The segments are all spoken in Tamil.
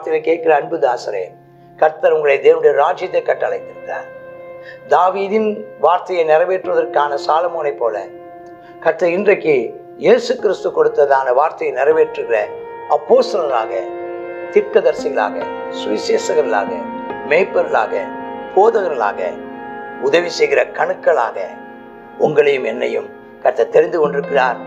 வார்த்தைகளை கேட்கிற அன்பு தாசரே, கர்த்தர் உங்களை தேவனுடைய ராஜ்யத்தை கட்டளைத்திருக்கிறார். தாவீதின் வார்த்தையை நிறைவேற்றுவதற்கான சாலமோனை போல கர்த்தர் இன்றைக்கு இயேசு கிறிஸ்து கொடுத்ததான வார்த்தையை நிறைவேற்றுகிற அப்போஸ்தலர்களாக, தீர்க்கதரிசிகளாக, சுவிசேஷகர்களாக, மேய்ப்பர்களாக, போதகர்களாக, உதவி செய்கிற கணுக்களாக உங்களையும் என்னையும் கர்த்தர் தெரிந்து கொண்டிருக்கிறார்.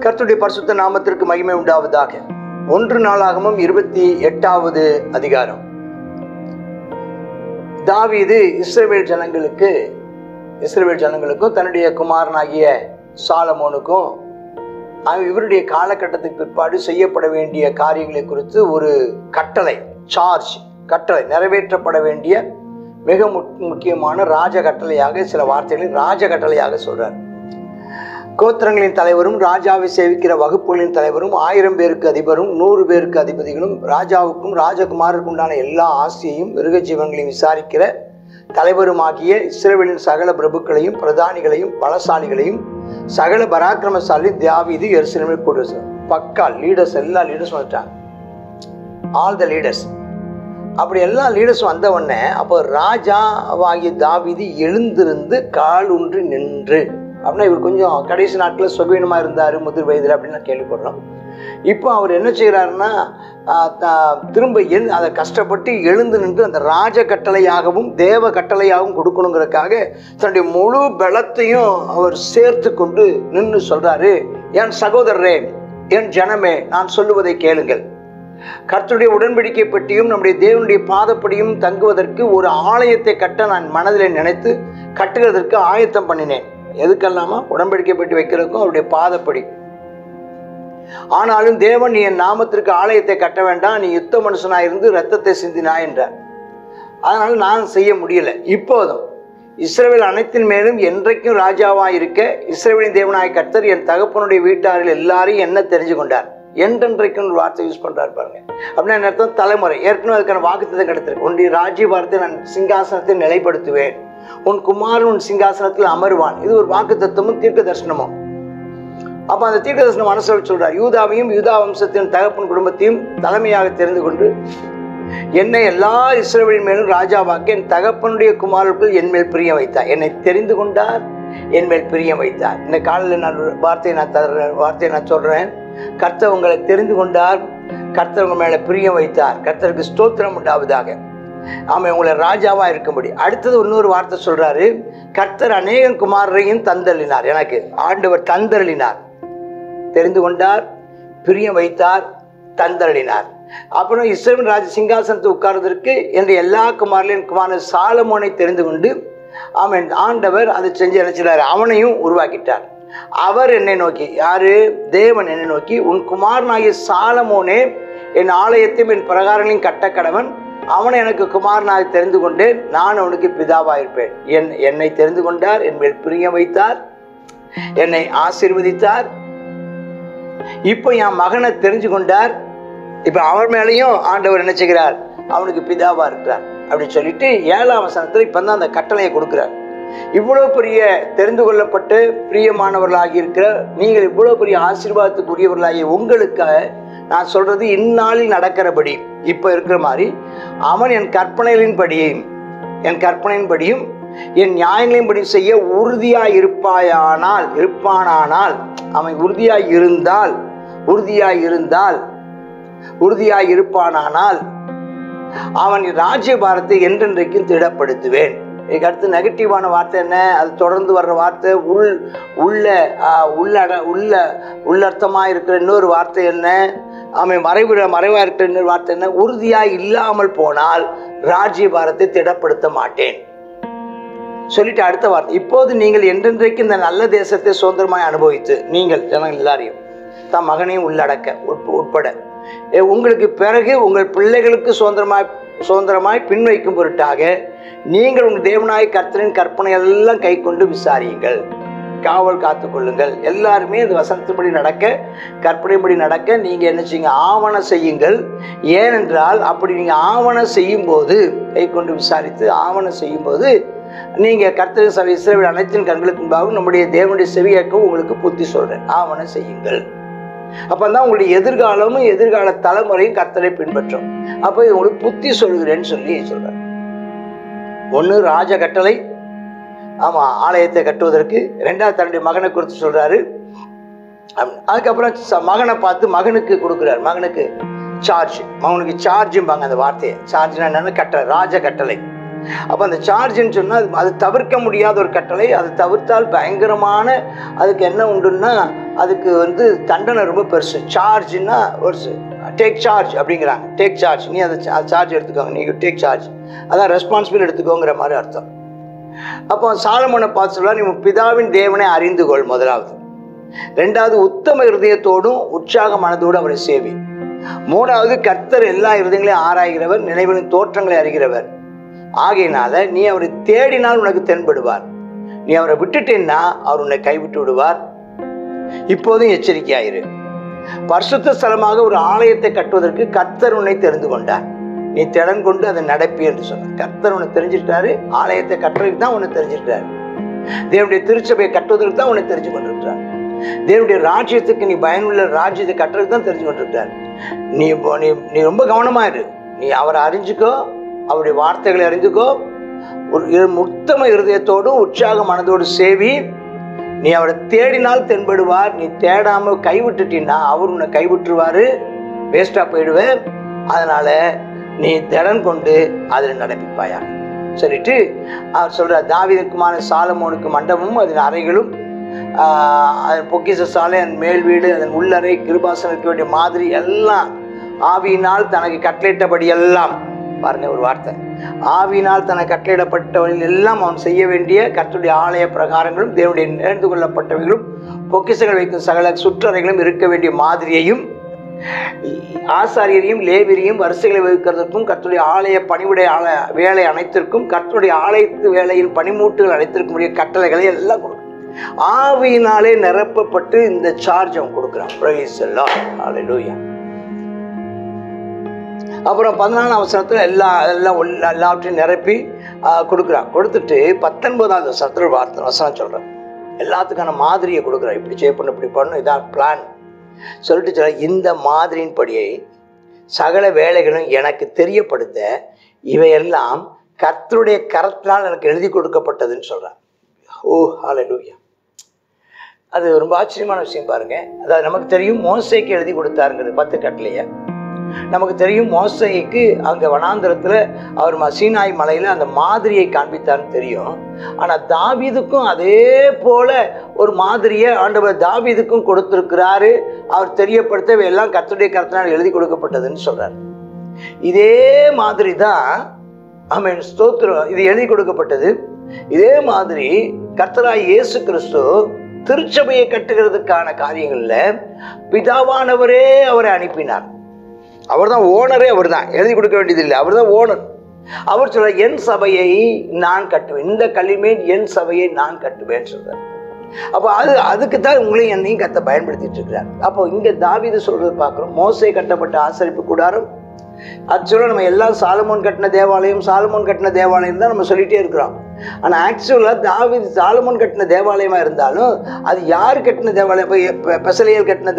கர்த்தருடைய பரிசுத்த நாமத்திற்கு மகிமை உண்டாவதாக. 1 நாளாகமம் 28வது அதிகாரம். தாவீது இஸ்ரவேல் ஜனங்களுக்கும் தன்னுடைய குமாரனாகிய சாலமோனுக்கும் இவருடைய காலகட்டத்துக்கு பிற்பாடு செய்யப்பட வேண்டிய காரியங்களை குறித்து ஒரு கட்டளை நிறைவேற்றப்பட வேண்டிய மிக முக்கியமான ராஜ கட்டளையாக சில வார்த்தைகளை ராஜ கட்டளையாக சொல்றார். கோத்திரங்களின் தலைவரும், ராஜாவை சேவிக்கிற வகுப்புகளின் தலைவரும், 1000 பேருக்கு அதிபரும், 100 பேருக்கு அதிபதிகளும், ராஜாவுக்கும் ராஜகுமாரருக்கும் உண்டான எல்லா ஆசையையும் மிருக ஜீவன்களையும் விசாரிக்கிற தலைவருமாகிய இஸ்ரவேலின் சகல பிரபுக்களையும், பிரதானிகளையும், பலசாலிகளையும், சகல பராக்கிரமசாலி தாவீது எருசலேமில் போட்டு பக்கா லீடர்ஸ், எல்லா லீடர்ஸும் வந்துட்டாங்க. All the leaders. அப்படி எல்லா லீடர்ஸும் வந்த உடனே அப்போ ராஜாவாகிய தாவீது எழுந்திருந்து கால் ஊன்றி நின்று, அப்படின்னா இவர் கொஞ்சம் கடைசி நாட்களில் சுகவீனமாக இருந்தார் முதிர் வயதில் அப்படின்னு கேள்விப்படுறோம். இப்போ அவர் என்ன செய்கிறாருன்னா திரும்ப அதை கஷ்டப்பட்டு எழுந்து நின்று அந்த ராஜ கட்டளையாகவும் தேவ கட்டளையாகவும் கொடுக்கணுங்கிறதுக்காக தன்னுடைய முழு பலத்தையும் அவர் சேர்த்து கொண்டு நின்று சொல்றாரு, என் சகோதரரே, என் ஜனமே, நான் சொல்லுவதை கேளுங்கள். கர்த்தருடைய உடன்படிக்கை பற்றியும் நம்முடைய தேவனுடைய பாதப்படியும் தங்குவதற்கு ஒரு ஆலயத்தை கட்ட நான் மனதில் நினைத்து கட்டுகிறதற்கு ஆயத்தம் பண்ணினேன். எதுக்கெல்லாமா? உடன்படிக்கை பற்றி வைக்கிறதுக்கும் அவருடைய பாதப்படி. ஆனாலும் தேவன், நீ என் நாமத்திற்கு ஆலயத்தை கட்ட வேண்டாம், நீ யுத்த மனுஷனாயிருந்து இரத்தத்தை சிந்தினாய் என்றார். அதனால நான் செய்ய முடியல. இப்போதும் இஸ்ரவேல் அனைத்தின் மேலும் என்றைக்கும் ராஜாவாக இருக்க இஸ்ரவேலின் தேவனாய் கர்த்தர் என் தகப்பனுடைய வீட்டாரில் எல்லாரையும் என்ன தெரிஞ்சு கொண்டார். என்றென்றைக்கும் ஒரு வார்த்தை யூஸ் பண்றாரு பாருங்க. அப்படின்னா என்ன அர்த்தம்? தலைமுறை. ஏற்கனவே அதுக்கான வாக்குத்தத்தம் கிடைத்திருக்கு. உன்னுடைய ராஜ்யபாரத்தை நான் சிங்காசனத்தை நிலைப்படுத்துவேன், உன் குமாரன் உன் சிங்காசனத்தில் அமருவான். இது ஒரு வாக்கு தத்துவமும் தீர்க்க தரிசனமும். அப்ப அந்த தீர்க்க தரிசனம் மனசில் சொல்றார், யூதாவையும் யூதா வம்சத்தின் தகப்பன் குடும்பத்தையும் தலைமையாக தெரிந்து கொண்டு என்னை எல்லா இஸ்ரவேலின் மேலும் ராஜாவாக்கி என் தகப்பனுடைய குமாரர்கள் என் மேல் பிரியம் வைத்தார். என்னை தெரிந்து கொண்டார், என் மேல் பிரியம் வைத்தார். இந்த காலையில் நான் வார்த்தையை நான் சொல்றேன். கர்த்தர் உங்களை தெரிந்து கொண்டார், கர்த்தர் உங்க மேல பிரியம் வைத்தார். கர்த்தருக்கு ஸ்தோத்திரம் உண்டாவதாக. ஆமா, உங்களை ராஜாவா இருக்கும்படி. அடுத்தது இன்னொரு வார்த்தை சொல்றாரு, கர்த்தர் அநேக குமாரரையும் தந்தள்ளினார். எனக்கு ஆண்டவர் தந்தள்ளினார், தெரிந்து கொண்டார், பிரியம் வைத்தார், தந்தள்ளினார். அப்புறம் இஸ்ரவேல் ராஜ சிங்காசனத்தை உட்கார்வதற்கு என்ற எல்லா குமாரர்களையும் குமாரன் சாலமோனை தெரிந்து கொண்டு அவன் ஆண்டவர் அதை செஞ்சு நினைச்சாரு, அவனையும் உருவாக்கிட்டார். அவர் என்னை நோக்கி, யாரு? தேவன் என்னை நோக்கி, உன் குமாரனாகிய சாலமோனே என் ஆலயத்தையும் என் பிரகாரங்களையும் கட்ட கடவன், அவனை எனக்கு குமாரனாக தெரிந்து கொண்டேன், நான் அவனுக்கு பிதாவாக இருப்பேன். என்னை தெரிந்து கொண்டார், என் மேல் பிரியம் வைத்தார், என்னை ஆசீர்வதித்தார். இப்போ என் மகனை தெரிஞ்சு கொண்டார், இப்ப அவர் மேலையும் ஆண்டவர் என்ன செய்கிறார்? அவனுக்கு பிதாவா இருக்கிறார் அப்படின்னு சொல்லிட்டு 7ஆம் வசனத்துல இப்ப தான் அந்த கட்டளையை கொடுக்கிறார். இவ்வளவு பெரிய தெரிந்து கொள்ளப்பட்டு பிரியமானவர்களாகி இருக்கிற நீங்கள், இவ்வளவு பெரிய ஆசீர்வாதத்துக்குரியவர்களாகிய உங்களுக்காக நான் சொல்றது இந்நாளில் நடக்கிறபடி, இப்ப இருக்கிற மாதிரி அவன் என் கற்பனையின்படியும் என் நியாயங்களையும்படி செய்ய உறுதியாய் இருப்பானானால் அவன் உறுதியாய் இருப்பானானால் அவன் ராஜ்யபாரத்தை என்றென்றைக்கும் திடப்படுத்துவேன். இதுக்கு அடுத்து நெகட்டிவான வார்த்தை என்ன? அது தொடர்ந்து வர்ற வார்த்தை உள்ளர்த்தமாக இருக்கிற இன்னொரு வார்த்தை என்ன? அவன் மறைவாக இருக்கிற இன்னொரு வார்த்தை என்ன? உறுதியாய் இல்லாமல் போனால் ராஜ்யபாரத்தை திடப்படுத்த மாட்டேன் சொல்லிட்டு அடுத்த வார்த்தை, இப்போது நீங்கள் என்றென்றைக்கு இந்த நல்ல தேசத்தை சுதந்திரமாய் அனுபவித்து, நீங்கள் ஜனங்கள் எல்லாரையும் தம் மகனையும் உட்பட உங்களுக்கு பிறகு உங்கள் பிள்ளைகளுக்கு சுதந்திரமாய் பின்வைக்கும் பொருட்டாக நீங்கள் உங்கள் தேவனாய் கர்த்தரின் கற்பனை எல்லாம் கை கொண்டு விசாரியுங்கள், காவல் காத்து கொள்ளுங்கள். எல்லாருமே இந்த வசனத்தின்படி நடக்க, கற்பனைப்படி நடக்க நீங்கள் என்ன செய்யுங்க? ஆவணம் செய்யுங்கள். ஏனென்றால் அப்படி நீங்கள் ஆவணம் செய்யும் போது, கை கொண்டு விசாரித்து ஆவணம் செய்யும் போது, நீங்கள் கர்த்தரின் சபை இஸ்ரவேல் அனைத்தின் கண்களுக்கு முன்பாகவும் நம்முடைய தேவனுடைய செவியேற்கவும் உங்களுக்கு புத்தி சொல்கிறேன். ஆவணம் செய்யுங்கள். அப்போ தான் உங்களுடைய எதிர்காலமும் எதிர்கால தலைமுறையும் கர்த்தரை பின்பற்றும். அப்போ இது உங்களுக்கு புத்தி சொல்கிறேன்னு சொல்லி சொல்கிறேன். ஒன்று ராஜ கட்டளை, ஆமாம், ஆலயத்தை கட்டுவதற்கு. ரெண்டாவது தன்னுடைய மகனை குறித்து சொல்கிறாரு. அதுக்கப்புறம் மகனை பார்த்து மகனுக்கு கொடுக்குறாரு. மகனுக்கு சார்ஜும்பாங்க அந்த வார்த்தையை. சார்ஜ்னா என்னென்னு? கட்டளை, ராஜ கட்டளை. அப்போ அந்த சார்ஜுன்னு சொன்னால் அது தவிர்க்க முடியாத ஒரு கட்டளை. அது தவிர்த்தால் பயங்கரமான அதுக்கு என்ன உண்டுன்னா அதுக்கு தண்டனை ரொம்ப பெருசு. சார்ஜ்னா ஒரு டேக் சார்ஜ் அப்படிங்கிறாங்க. டேக் சார்ஜ், நீ அதை சார்ஜ் எடுத்துக்கோங்க, நீங்கள் டேக் சார்ஜ், அதான் ரெஸ்பான்சிபிள் எடுத்துக்கோங்கிற மாதிரி அர்த்தம். அப்போ சாலமோனை பார்த்து சொல்ல, நீ பிதாவின் தேவனை அறிந்து கொள் முதலாவது. ரெண்டாவது, உத்தம இருதயத்தோடும் உற்சாக மனதோடு அவரை சேவி. மூணாவது, கர்த்தர் எல்லா இருதயங்களையும் ஆராய்கிறவர், நினைவுகளின் தோற்றங்களை அறிகிறவர். ஆகையினால நீ அவரை தேடினால் உனக்கு தென்படுவார். நீ அவரை விட்டுட்டேன்னா அவர் உன்னை கைவிட்டு விடுவார். இப்போதும் எச்சரிக்கையாயிரு. பரிசுத்த ஸ்தலமாக ஒரு ஆலயத்தை கட்டுவதற்கு கர்த்தர் உன்னை தெரிந்து கொண்டார். நீ திடன் கொண்டு அதை நடப்பி என்று சொன்னார். கர்த்தர் உன்னை தெரிஞ்சிட்டாரு. ஆலயத்தை கட்டுறதுக்கு தான் உன்னை தெரிஞ்சிட்டாரு. தேவனுடைய திருச்சபையை கட்டுவதற்கு தான் உன்னை தெரிஞ்சு கொண்டிருக்கிறார். தேவனுடைய ராஜ்யத்துக்கு நீ பயனுள்ள ராஜ்யத்தை கட்டுறதுக்கு தான் தெரிஞ்சு கொண்டிருக்கிறார். நீ ரொம்ப கவனமாயிரு. நீ அவரை அறிஞ்சுக்கோ, அவருடைய வார்த்தைகளை அறிந்துக்கோ. ஒரு உத்தம இருதயத்தோடும் உற்சாக மனதோடு சேவி. நீ அவரை தேடினால் தென்படுவார். நீ தேடாமல் கைவிட்டுட்டீன்னா அவர் உன்னை கைவிட்டுருவாரு, வேஸ்டாக போயிடுவேன். அதனால நீ திடன் கொண்டு அதில் நடப்பிப்பாயா சொல்லிட்டு அவர் சொல்கிறார். தாவீதுக்குமான சாலமோனுக்கு மண்டபமும் அதன் அறைகளும், அதன் பொக்கிஷ சாலை, அதன் மேல் வீடு, அதன் உள்ளறை, கிருபாசனத்துக்கு வேண்டிய மாதிரி எல்லாம் ஆவியினால் தனக்கு கட்டளையிட்டபடி எல்லாம், பாருங்க ஒரு வார்த்தை, ஆவியினால் தனக்கு கட்டளையிடப்பட்டவர்கள் எல்லாம் அவன் செய்ய வேண்டிய கர்த்தருடைய ஆலய பிரகாரங்களும் தேவனுடைய நேர்ந்து கொள்ளப்பட்டவைகளும் பொக்கிஷங்கள் வைக்கும் சகல சுற்றறைகளும் இருக்க வேண்டிய மாதிரியையும், ஆசாரியரையும் லேவியரையும் வரிசைகளை வகுக்கிறதுக்கும், கர்த்தருடைய ஆலய பணிவுடைய வேலை அனைத்திற்கும், கர்த்தருடைய ஆலயத்து வேலையின் பணிமூட்டுகள் அனைத்திற்கும் கட்டளைகளை எல்லாம் கொடுக்கும். ஆவியினாலே நிரப்பப்பட்டு இந்த சார்ஜ் அவன் கொடுக்குறான். பிரைஸ் தி லார்ட், ஹல்லேலூயா. அப்புறம் 14ஆம் வசனத்தில் எல்லாவற்றையும் நிரப்பி கொடுக்குறான். கொடுத்துட்டு 19ஆவது வசனத்தில் வசனம் சொல்கிறான். எல்லாத்துக்கான மாதிரியை கொடுக்குறான். இப்படி செய்யப்படணும், இப்படி பண்ணணும், இதான் பிளான் சொல்லிட்டு சொல்ல, இந்த மாதிரியின் படியை சகல வேலைகளும் எனக்கு தெரியப்படுத்த இவையெல்லாம் கர்த்தருடைய கரத்தினால் எனக்கு எழுதி கொடுக்கப்பட்டதுன்னு சொல்கிறான். ஓ ஹல்லேலூயா. அது ரொம்ப ஆச்சரியமான விஷயம் பாருங்க. அதாவது நமக்கு தெரியும் மோசேக்கு எழுதி கொடுத்தாருங்கிறது 10 கட்டளையை. நமக்கு தெரியும் மோசேக்கு அங்கே வனாந்திரத்தில் அவர் சீனாய் மலையில் அந்த மாதிரியை காண்பித்தார்னு தெரியும். ஆனால் தாவீதுக்கும் அதே போல ஒரு மாதிரியை ஆண்டவர் தாவீதுக்கும் கொடுத்திருக்கிறாரு. அவர் தெரியப்படுத்த எல்லாம் கர்த்தருடைய கரத்தினால் எழுதி கொடுக்கப்பட்டதுன்னு சொல்றார். இதே மாதிரி தான் ஆமென், ஸ்தோத்திரம், இது எழுதி கொடுக்கப்பட்டது. இதே மாதிரி கர்த்தராய் இயேசு கிறிஸ்து திருச்சபையை கட்டுகிறதுக்கான காரியங்களில் பிதாவானவரே அவரை அனுப்பினார். அவர் தான் ஓனரே, அவர் தான் எழுதி கொடுக்க வேண்டியதில்லை, அவர் தான் ஓனர். அவர் சொல்ற, என் சபையை நான் கட்டுவேன், இந்த கல்லிமேல் என் சபையை நான் கட்டுவேன்னு சொல்றார். அப்போ அதுக்கு தான் உங்களையும் என்னையும் கத்த பயன்படுத்திட்டு இருக்கிறார். அப்போ இங்கே தாவீது சொல்றது பார்க்குறோம். மோசே கட்டப்பட்ட ஆசரிப்பு கூடாரம், ஆக்சுவலாக நம்ம எல்லாம் சாலமோன் கட்டின தேவாலயம் தான் நம்ம சொல்லிகிட்டே இருக்கிறோம். ஆனால் ஆக்சுவலாக சாலமோன் கட்டின தேவாலயமாக இருந்தாலும் அது யார் கட்டின தேவாலயம்? இப்போ பெசலியல் கட்டின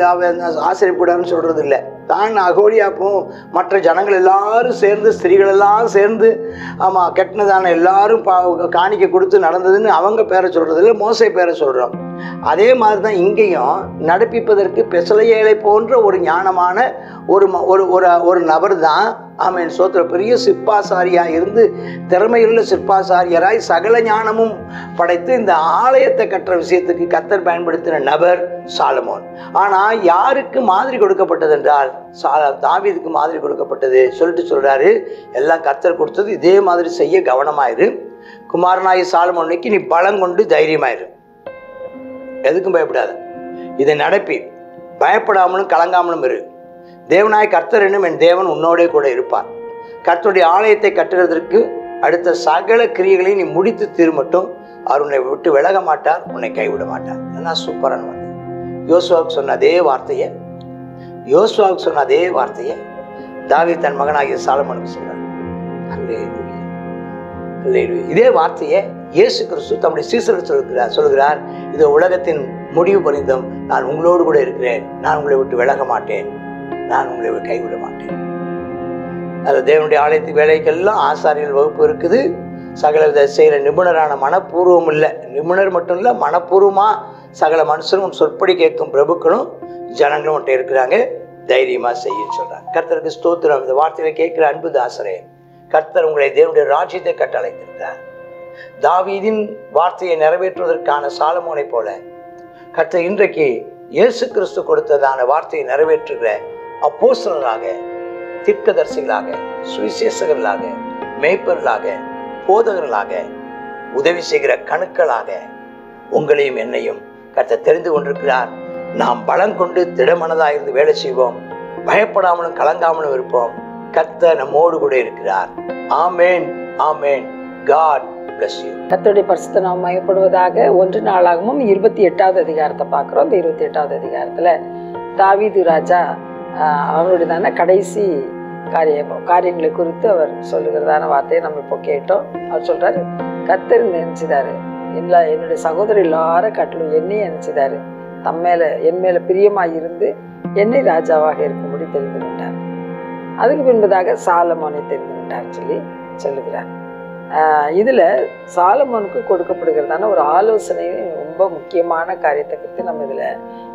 ஆசரிப்பு கூடாரம்னு சொல்கிறது இல்லை. தான் அகோலியாப்பும் மற்ற ஜனங்கள் எல்லாரும் சேர்ந்து, ஸ்திரீகள் எல்லாம் சேர்ந்து கெட்டினதான எல்லாரும் காணிக்கை கொடுத்து நடந்ததுன்னு அவங்க பேரை சொல்றது இல்லை, மோசே பேரை சொல்கிறோம். அதே மாதிரி தான் இங்கேயும் நடப்பிப்பதற்கு பெசலெயேலை போன்ற ஒரு ஞானமான ஒரு நபர் தான் ஆமென் சோத்திர பெரிய சிற்பாசாரியாக இருந்து திறமையுள்ள சிற்பாசாரியராய் சகல ஞானமும் படைத்து இந்த ஆலயத்தை கட்டுற விஷயத்துக்கு கர்த்தர் பயன்படுத்தின நபர் சாலமோன். ஆனால் யாருக்கு மாதிரி கொடுக்கப்பட்டது என்றால் தாவீதுக்கு மாதிரி கொடுக்கப்பட்டது. சொல்றாரு, எல்லாம் கர்த்தர் கொடுத்தது, இதே மாதிரி செய்ய கவனமாயிரு. குமாரனாயி சாலமோனுக்கு நீ பலம் கொண்டு தைரியமாயிரு, எதுக்கும் பயப்படாத, இதை நடப்பி பயப்படாமலும் கலங்காமலும் இரு. தேவனாய் கர்த்தர் என்னும் என் தேவன் உன்னோடே கூட இருப்பார். கர்த்தருடைய ஆலயத்தை கட்டுகிறதற்கு அடுத்த சகல கிரியைகளையும் நீ முடித்து தீர்மட்டும் அவர் உன்னை விட்டு விலக மாட்டார், உன்னை கைவிட மாட்டார். என்ன சூப்பரான வார்த்தை. யோசுவாவுக்கு சொன்ன அதே வார்த்தையை தாவீது தன் மகனாகிய சாலமோனுக்கு சொன்னார். இதே வார்த்தையை இயேசு கிறிஸ்து தம்முடைய சீசர்கள் சொல்கிறார், இது உலகத்தின் முடிவு பரிந்தும் நான் உங்களோடு கூட இருக்கிறேன், நான் உங்களை விட்டு விலக மாட்டேன், நான் உங்களை கைவிட மாட்டேன். அது தேவனுடைய ஆலயத்து வேலைக்கெல்லாம் ஆசாரியர்கள் வகுப்பு இருக்குது. சகல வித செய்கிற நிபுணரான மனப்பூர்வம் இல்லை, நிபுணர் மட்டும் இல்லை, மனப்பூர்வமாக சகல மனுஷனும் சொற்படி கேட்கும் பிரபுக்களும் ஜனங்களும் மட்டும் இருக்கிறாங்க. தைரியமாக செய்யன்னு சொல்கிறாங்க. கர்த்தருக்கு ஸ்தோத்திரம். இந்த வார்த்தையை கேட்குற அன்பு தாசரே, கர்த்தர் உங்களை தேவனுடைய ராஜ்யத்தை கட்டளைத்திருக்கிறார். தாவீதின் வார்த்தையை நிறைவேற்றுவதற்கான சாலமோனை போல கர்த்தர் இன்றைக்கு இயேசு கிறிஸ்து கொடுத்ததான வார்த்தையை நிறைவேற்றுகிற அப்போஸ்தலராக, தீர்க்கதரிசிகளாக, சுவிசேஷகர்களாக, மேய்ப்பர்களாக, போதகர்களாக, உதவி செய்கிற கணுக்களாக உங்களையும் என்னையும் கர்த்தர் தெரிந்து கொண்டிருக்கிறார். நாம் பலம் கொண்டு திடமனதாக இருந்து வேலை செய்வோம், பயப்படாமலும் கலங்காமலும் இருப்போம். கர்த்தர் நம்மோடு கூட இருக்கிறார். ஆமேன், ஆமேன். God bless you. கர்த்தருடைய பரிசுத்த நாமம் மகிமைப்படுவதாக. 1 நாளாகமும் 28வது அதிகாரத்தை பார்க்குறோம். இந்த 28வது அதிகாரத்தில் தாவீது ராஜா அவருடையதான கடைசி காரியங்களை குறித்து அவர் சொல்லுகிறதான வார்த்தையை நம்ம இப்போ கேட்டோம். அவர் சொல்றாரு, கர்த்தர் நினைச்சிதாரு என்னுடைய சகோதரர் எல்லாரும் காட்டிலும் என்னையும் நினைச்சிதாரு, என் மேல பிரியமாய் இருந்து என்னை ராஜாவாக இருக்கும்படி தெரிந்து கொண்டார். அதுக்கு பின்பதாக சாலமோனை தெரிந்து கொண்டார் சொல்லுகிறார். இதுல சாலமோனுக்கு கொடுக்கப்படுகிறதான ஒரு ஆலோசனை, ரொம்ப முக்கியமான காரியத்தை குறித்து நம்ம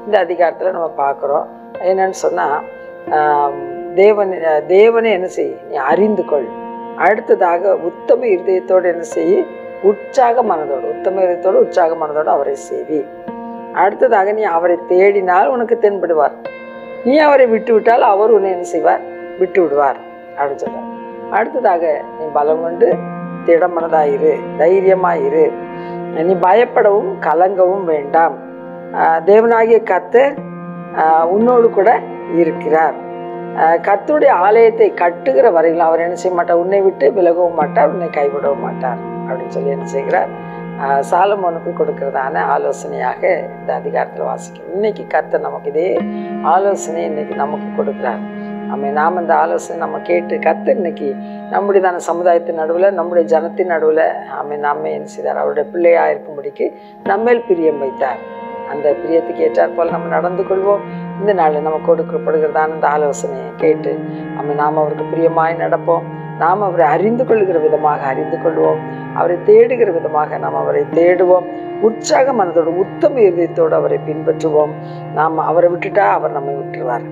இந்த அதிகாரத்துல நம்ம பார்க்குறோம். என்னன்னு சொன்னா, தேவனை என்ன செய், நீ அறிந்து கொள். அடுத்ததாக உத்தம இருதயத்தோடு என்ன செய், உற்சாக மனதோடு அவரை சேவி. அடுத்ததாக நீ அவரை தேடினால் உனக்கு தென்படுவார், நீ அவரை விட்டு விட்டால் அவர் உன்னை என்ன செய்வார், விட்டு விடுவார் அப்படின்னு சொல்றார். அடுத்ததாக நீ பலம் கொண்டு திடமனதாயிரு, தைரியமாயிரு, நீ பயப்படவும் கலங்கவும் வேண்டாம், தேவனாகிய கர்த்தர் உன்னோடு கூட இருக்கிறார். கர்த்தருடைய ஆலயத்தை கட்டுகிற வரையில் அவர் என்ன செய்ய மாட்டார், உன்னை விட்டு விலகவும் மாட்டார், உன்னை கைவிடவும் மாட்டார் அப்படின்னு சொல்லி என்ன செய்கிறார், சாலமோனுக்கு கொடுக்கிறதான ஆலோசனையாக இந்த அதிகாரத்தில் வாசிக்கும். இன்னைக்கு கர்த்தர் நமக்கு இதே ஆலோசனை இன்னைக்கு நமக்கு கொடுக்குறார். நாம் இந்த ஆலோசனை நம்ம கேட்டு கர்த்தர் இன்னைக்கு நம்முடையதான சமுதாயத்தின் நடுவில், நம்முடைய ஜனத்தின் நடுவில் நாம என்ன செய்தார், அவருடைய பிள்ளையாக இருக்கும்படிக்கு நம்மேல் பிரியம் வைத்தார். அந்த பிரியத்துக்கு ஏற்றாற் போல் நம்ம நடந்து கொள்வோம். இந்த நாளில் நம்ம கொடுக்கப்படுகிறதான இந்த ஆலோசனையை கேட்டு நாம் அவருக்கு பிரியமாய் நடப்போம். நாம் அவரை அறிந்து கொள்ளுகிற விதமாக அறிந்து கொள்வோம், அவரை தேடுகிற விதமாக நாம் அவரை தேடுவோம். உற்சாக மனதோடு உத்தம இதயத்தோடு அவரை பின்பற்றுவோம். நாம் அவரை விட்டுட்டா அவர் நம்மை விட்டுருவார்.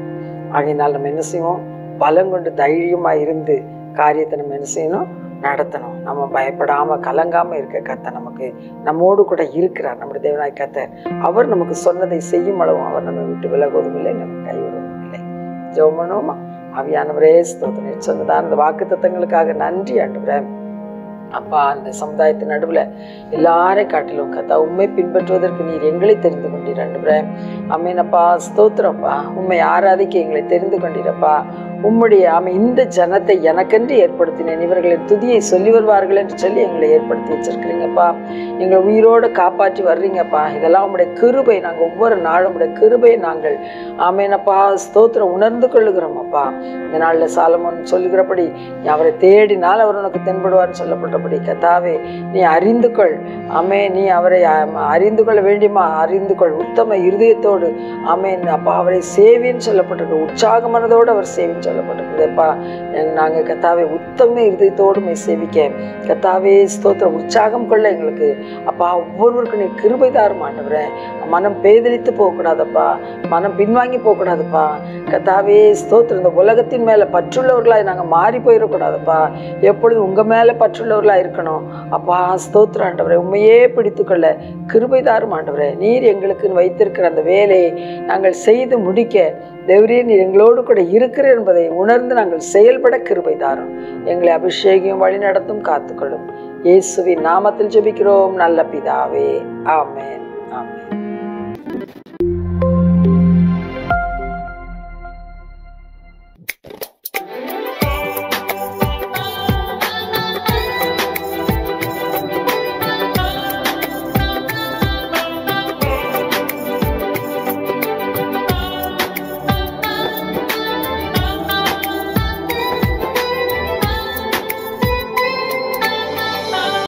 ஆகையினால் நம்ம என்ன செய்வோம், பலம் கொண்டு தைரியமாக இருந்து காரியத்தை நம்ம என்ன செய்யணும், நடத்தணும். நம்ம பயப்படாமல் கலங்காமல் இருக்க கர்த்தர் நமக்கு நம்மோடு கூட இருக்கிறார். நம்முடைய தேவனாய் கர்த்தர் அவர் நமக்கு சொன்னதை செய்யும் அளவும் அவர் நம்ம விட்டு விலகுவதும் இல்லை, நம்ம கைவிடுவதும் இல்லை. ஜெபம் பண்ணுவோமா? ஆவியானவரே, ஸ்தோத்திரம். சொன்னதான இந்த வாக்குத்தத்தங்களுக்காக நன்றி ஆண்டவரே. அப்பா, அந்த சமுதாயத்தின் நடுவில் எல்லாரையும் காட்டிலும் கத்தா உண்மை பின்பற்றுவதற்கு நீர் எங்களை தெரிந்து கொண்டீர் ஆண்டவரே. ஆமென் அப்பா, ஸ்தோத்திரப்பா. உண்மை ஆராதிக்க எங்களை தெரிந்து கொண்டீரப்பா. உம்முடைய இந்த ஜனத்தை எனக்கென்று ஏற்படுத்தினேன், இவர்களின் துதியை சொல்லி வருவார்கள் என்று சொல்லி எங்களை ஏற்படுத்தி வச்சிருக்கிறீங்கப்பா. எங்களை உயிரோடு காப்பாற்றி வர்றீங்கப்பா. இதெல்லாம் உங்களுடைய கிருபை. நாங்கள் ஒவ்வொரு நாளும் உங்களுடைய கிருபையை நாங்கள் ஆமேனப்பா ஸ்தோத்திரம் உணர்ந்து கொள்ளுகிறோமப்பா. இந்த நாளில் சாலமோன் சொல்லுகிறபடி நீ அவரை தேடினால் அவர் உனக்கு தென்படுவார்னு சொல்லப்பட்டபடி கர்த்தாவே நீ அறிந்து கொள். ஆமே, நீ அவரை அறிந்து கொள்ள வேண்டியமா அறிந்து கொள். உத்தம இருதயத்தோடு ஆமேன் அப்பா அவரை சேவின்னு சொல்லப்பட்டிருக்கு. உற்சாக மனதோடு அவர் சேவின்னு சொல்லப்பட்டிருக்குதுப்பா. நாங்கள் கர்த்தாவே உத்தம இருதயத்தோடு சேவிக்க கர்த்தாவே ஸ்தோத்திரம் உற்சாகம் கொள்ள எங்களுக்கு அப்பா ஒவ்வொருவருக்கும் நீ கிருபை தாரும் ஆண்டவரே. மனம் பேதலித்து போகக்கூடாதப்பா, மனம் பின்வாங்கி போகக்கூடாதுப்பா கர்த்தாவே ஸ்தோத்திரம். இந்த உலகத்தின் மேலே பற்றுள்ளவர்களாக நாங்கள் மாறி போயிடக்கூடாதுப்பா. எப்பொழுதும் உங்கள் மேலே பற்றுள்ளவர்களாக இருக்கணும் அப்பா ஸ்தோத்திரம் ஆண்டவரே. உண்மையே பிடித்துக்கொள்ள கிருபை தாரும் ஆண்டவரே. நீர் எங்களுக்கு வைத்திருக்கிற அந்த வேலையை நாங்கள் செய்து முடிக்க தேவரே நீர் எங்களோடு கூட இருக்கிற என்பதை உணர்ந்து நாங்கள் செயல்பட கிருபை தாரும். எங்களை அபிஷேகம் வழி நடத்தும் காத்துக்கொள்ளும். இயேசுவின் நாமத்தில் ஜெபிக்கிறோம் நல்ல பிதாவே, ஆமென்.